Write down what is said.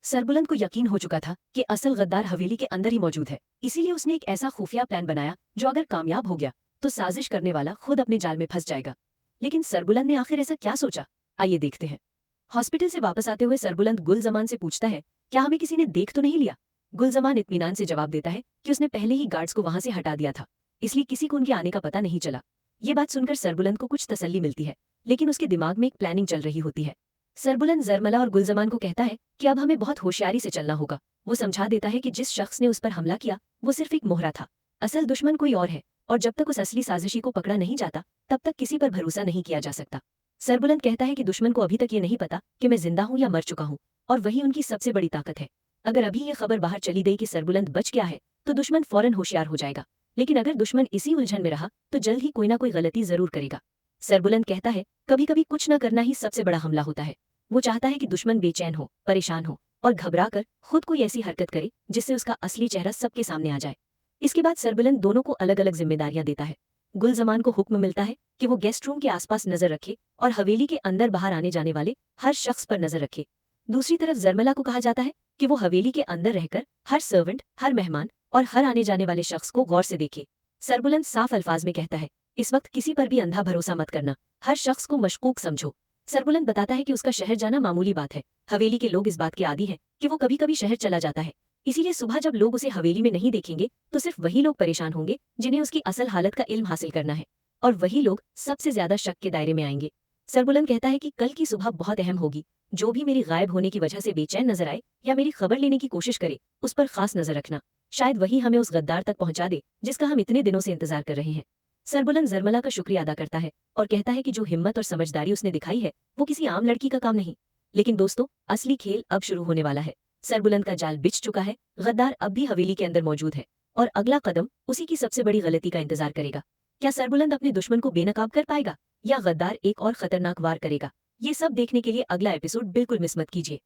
सरबुलंद को यकीन हो चुका था कि असल गद्दार हवेली के अंदर ही मौजूद है। इसीलिए उसने एक ऐसा खुफिया प्लान बनाया जो अगर कामयाब हो गया तो साजिश करने वाला खुद अपने जाल में फंस जाएगा। लेकिन सरबुलंद ने आखिर ऐसा क्या सोचा, आइए देखते हैं। हॉस्पिटल से वापस आते हुए सरबुलंद गुलजमान से पूछता है, क्या हमें किसी ने देख तो नहीं लिया? गुलजमान इत्मीनान से जवाब देता है कि उसने पहले ही गार्ड्स को वहां से हटा दिया था, इसलिए किसी को उनके आने का पता नहीं चला। ये बात सुनकर सरबुलंद को कुछ तसल्ली मिलती है, लेकिन उसके दिमाग में एक प्लानिंग चल रही होती है। सरबुलंद जरमला और गुलजमान को कहता है कि अब हमें बहुत होशियारी से चलना होगा। वो समझा देता है कि जिस शख्स ने उस पर हमला किया वो सिर्फ एक मोहरा था, असल दुश्मन कोई और है, और जब तक उस असली साजिशी को पकड़ा नहीं जाता तब तक किसी पर भरोसा नहीं किया जा सकता। सरबुलंद कहता है कि दुश्मन को अभी तक ये नहीं पता कि मैं जिंदा हूं या मर चुका हूं, और वही उनकी सबसे बड़ी ताकत है। अगर अभी ये खबर बाहर चली गई कि सरबुलंद बच गया है तो दुश्मन फौरन होशियार हो जाएगा, लेकिन अगर दुश्मन इसी उलझन में रहा तो जल्द ही कोई ना कोई गलती जरूर करेगा। सरबुलंद कहता है, कभी कभी कुछ न करना ही सबसे बड़ा हमला होता है। वो चाहता है कि दुश्मन बेचैन हो, परेशान हो और घबरा कर खुद कोई ऐसी हरकत करे जिससे उसका असली चेहरा सबके सामने आ जाए। इसके बाद सरबुलंद दोनों को अलग अलग जिम्मेदारियां देता है। गुलजमान को हुक्म मिलता है कि वो गेस्ट रूम के आसपास नजर रखे और हवेली के अंदर बाहर आने जाने वाले हर शख्स पर नजर रखे। दूसरी तरफ जरमला को कहा जाता है कि वो हवेली के अंदर रहकर हर सर्वेंट, हर मेहमान और हर आने जाने वाले शख्स को गौर से देखे। सरबुलंद साफ अल्फाज में कहता है, इस वक्त किसी पर भी अंधा भरोसा मत करना, हर शख्स को मशकूक समझो। सरबुलंद बताता है कि उसका शहर जाना मामूली बात है। हवेली के लोग इस बात के आदी हैं कि वो कभी कभी शहर चला जाता है, इसीलिए सुबह जब लोग उसे हवेली में नहीं देखेंगे तो सिर्फ वही लोग परेशान होंगे जिन्हें उसकी असल हालत का इल्म हासिल करना है, और वही लोग सबसे ज्यादा शक के दायरे में आएंगे। सरबुलंद कहता है कि कल की सुबह बहुत अहम होगी। जो भी मेरी गायब होने की वजह से बेचैन नजर आए या मेरी खबर लेने की कोशिश करे, उस पर खास नजर रखना। शायद वही हमें उस गद्दार तक पहुंचा दे जिसका हम इतने दिनों से इंतजार कर रहे हैं। सरबुलंद जरमला का शुक्रिया अदा करता है और कहता है कि जो हिम्मत और समझदारी उसने दिखाई है वो किसी आम लड़की का काम नहीं। लेकिन दोस्तों, असली खेल अब शुरू होने वाला है। सरबुलंद का जाल बिछ चुका है, गद्दार अब भी हवेली के अंदर मौजूद है, और अगला कदम उसी की सबसे बड़ी गलती का इंतजार करेगा। क्या सरबुलंद अपने दुश्मन को बेनकाब कर पाएगा या गद्दार एक और खतरनाक वार करेगा? ये सब देखने के लिए अगला एपिसोड बिल्कुल मिस मत कीजिए।